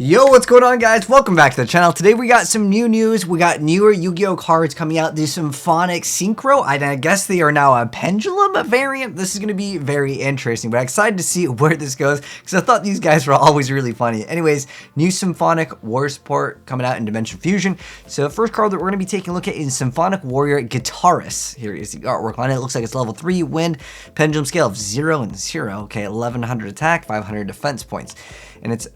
Yo, what's going on, guys? Welcome back to the channel. Today we got some new news. We got newer Yu-Gi-Oh cards coming out. The Symphonic Synchro. I guess they are now a Pendulum variant. This is going to be very interesting, but I'm excited to see where this goes because I thought these guys were always really funny. Anyways, new Symphonic Warrior support coming out in Dimension Fusion. So the first card that we're going to be taking a look at is Symphonic Warrior Guitarist. Here is the artwork on it. It looks like it's level 3 wind, pendulum scale of 0 and 0. Okay, 1100 attack, 500 defense points. And it's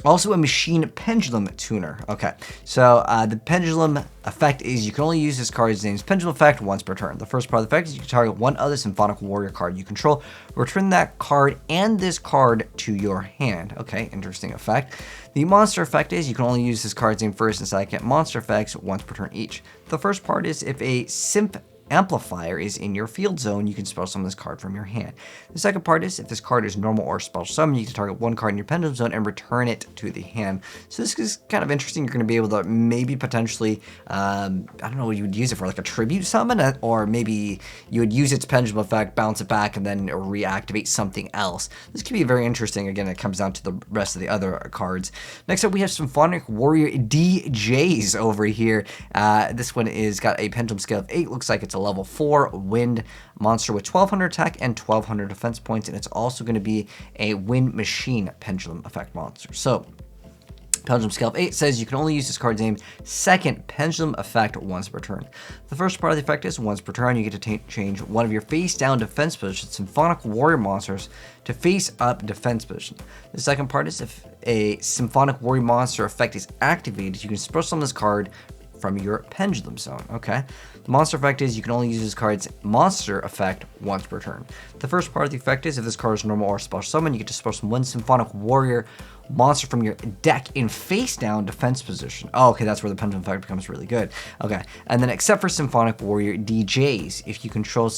also a machine pendulum tuner. Okay, so the pendulum effect is you can only use this card's name's pendulum effect once per turn. The first part of the effect is you can target one other Symphonic Warrior card you control, return that card and this card to your hand. Okay, interesting effect. The monster effect is you can only use this card's name first and second monster effects once per turn each. The first part is if a Symp Amplifier is in your field zone, you can spell summon this card from your hand. The second part is if this card is normal or special summon, you can target one card in your pendulum zone and return it to the hand. So this is kind of interesting. You're going to be able to maybe potentially, I don't know what you would use it for, like a tribute summon, or maybe you would use its pendulum effect, bounce it back, and then reactivate something else. This could be very interesting. Again, it comes down to the rest of the other cards. Next up, we have Symphonic Warrior DJs over here. This one is got a pendulum scale of 8. Looks like it's a level 4 wind monster with 1200 attack and 1200 defense points, and it's also going to be a wind machine pendulum effect monster. So pendulum scale of 8 says you can only use this card's name second pendulum effect once per turn. The first part of the effect is once per turn you get to change one of your face down defense position Symphonic Warrior monsters to face up defense position. The second part is if a Symphonic Warrior monster effect is activated, you can special summon this card from your pendulum zone. Okay, the monster effect is you can only use this card's monster effect once per turn. The first part of the effect is if this card is normal or special summon, you get to special summon one Symphonic Warrior monster from your deck in face down defense position. Oh, okay, that's where the pendulum effect becomes really good. Okay, and then except for Symphonic Warrior DJs, if you control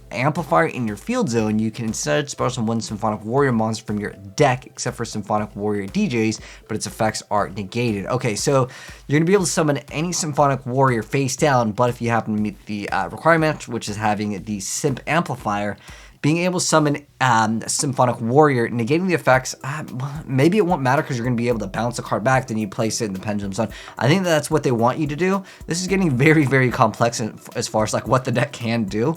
Amplifier in your field zone, you can instead special summon one Symphonic Warrior monster from your deck, except for Symphonic Warrior DJs, but its effects are negated. Okay, so you're going to be able to summon any Symphonic Warrior face down, but if you happen to meet the requirement, which is having the Symp Amplifier, being able to summon Symphonic Warrior, negating the effects, maybe it won't matter because you're going to be able to bounce a card back, then you place it in the pendulum zone. I think that's what they want you to do. This is getting very, very complex as far as like what the deck can do.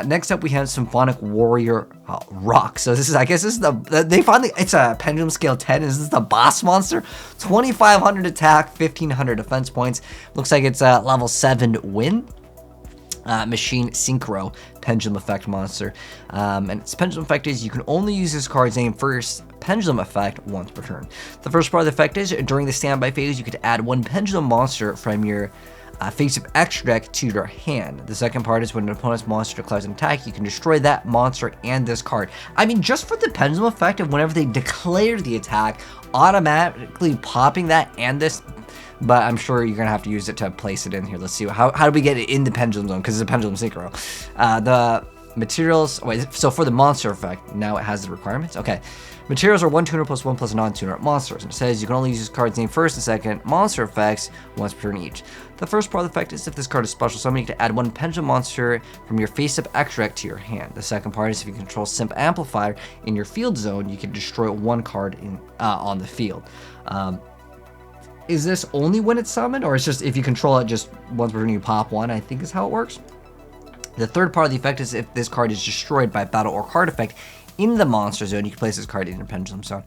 Next up, we have Symphonic Warrior Rock. So this is, I guess this is they finally, it's a pendulum scale 10. Is this the boss monster? 2500 attack, 1500 defense points. Looks like it's level 7 win. Machine Synchro pendulum effect monster, and its pendulum effect is you can only use this card's name first pendulum effect once per turn. The first part of the effect is during the standby phase you could add one pendulum monster from your face-up extra deck to your hand. The second part is when an opponent's monster declares an attack, you can destroy that monster and this card. I mean, just for the pendulum effect of whenever they declare the attack, automatically popping that and this, but I'm sure you're gonna have to use it to place it in here. Let's see, how do we get it in the pendulum zone, because it's a pendulum synchro. The materials, wait, so for the monster effect, now it has the requirements. Okay, materials are 1 tuner plus 1 plus a non-tuner monsters, and it says you can only use this card's name first and second monster effects once per turn each. The first part of the effect is if this card is special summon, you can add one pendulum monster from your face-up extra deck to your hand. The second part is if you control Symp Amplifier in your field zone, you can destroy one card on the field. Is this only when it's summoned, or it's just if you control it just once per turn you pop one, I think is how it works. The third part of the effect is if this card is destroyed by battle or card effect in the monster zone, you can place this card in your pendulum zone.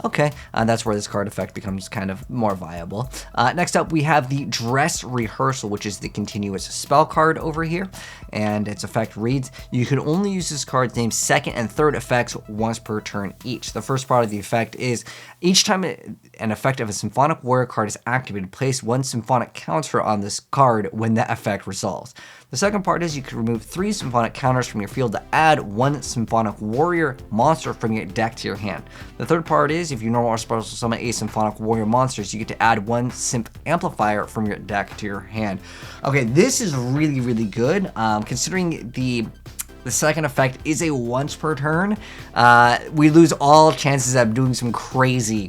Okay, that's where this card effect becomes kind of more viable. Next up, we have the Dress Rehearsal, which is the continuous spell card over here, and its effect reads, you can only use this card's name second and third effects once per turn each. The first part of the effect is each time an effect of a Symphonic Warrior card is activated, place one Symphonic counter on this card when that effect resolves. The second part is you can remove 3 Symphonic counters from your field to add 1 Symphonic Warrior monster from your deck to your hand. The third part is if you normal or special summon a Symphonic Warrior monsters, you get to add 1 Symp Amplifier from your deck to your hand. Okay, this is really, really good, considering the second effect is a once per turn. We lose all chances of doing some crazy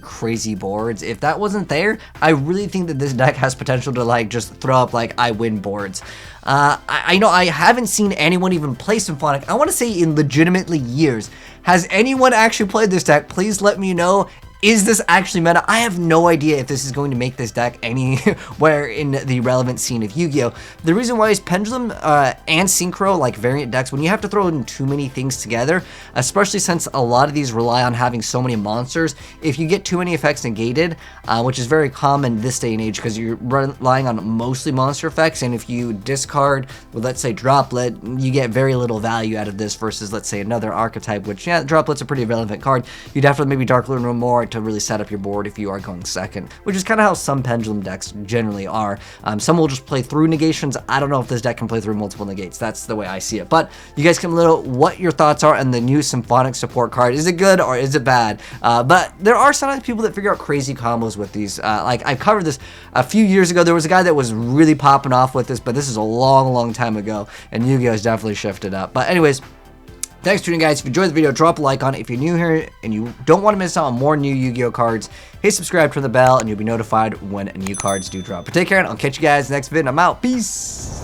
boards. If that wasn't there, I really think that this deck has potential to like just throw up like I win boards. I know I haven't seen anyone even play Symphonic, I want to say in legitimately years. Has anyone actually played this deck? Please let me know Is this actually meta? I have no idea if this is going to make this deck anywhere in the relevant scene of Yu-Gi-Oh! The reason why is Pendulum and Synchro, like variant decks, when you have to throw in too many things together, especially since a lot of these rely on having so many monsters, if you get too many effects negated, which is very common this day and age because you're relying on mostly monster effects, and if you discard with, let's say, Droplet, you get very little value out of this versus, let's say, another archetype, which, yeah, Droplet's a pretty relevant card. You'd have to maybe Dark Lune Room more to really set up your board if you are going second, which is kind of how some Pendulum decks generally are. Some will just play through negations. I don't know if this deck can play through multiple negates. That's the way I see it. But you guys can let me know what your thoughts are on the new Symphonic support card. Is it good or is it bad? But there are sometimes people that figure out crazy combos with these. Like I covered this a few years ago. There was a guy that was really popping off with this, but this is a long time ago, and Yu-Gi-Oh! Has definitely shifted up. But anyways, thanks for tuning, guys. If you enjoyed the video, drop a like on it. If you're new here and you don't want to miss out on more new Yu-Gi-Oh cards, hit subscribe, turn the bell, and you'll be notified when new cards do drop. But take care, and I'll catch you guys next vid. I'm out. Peace.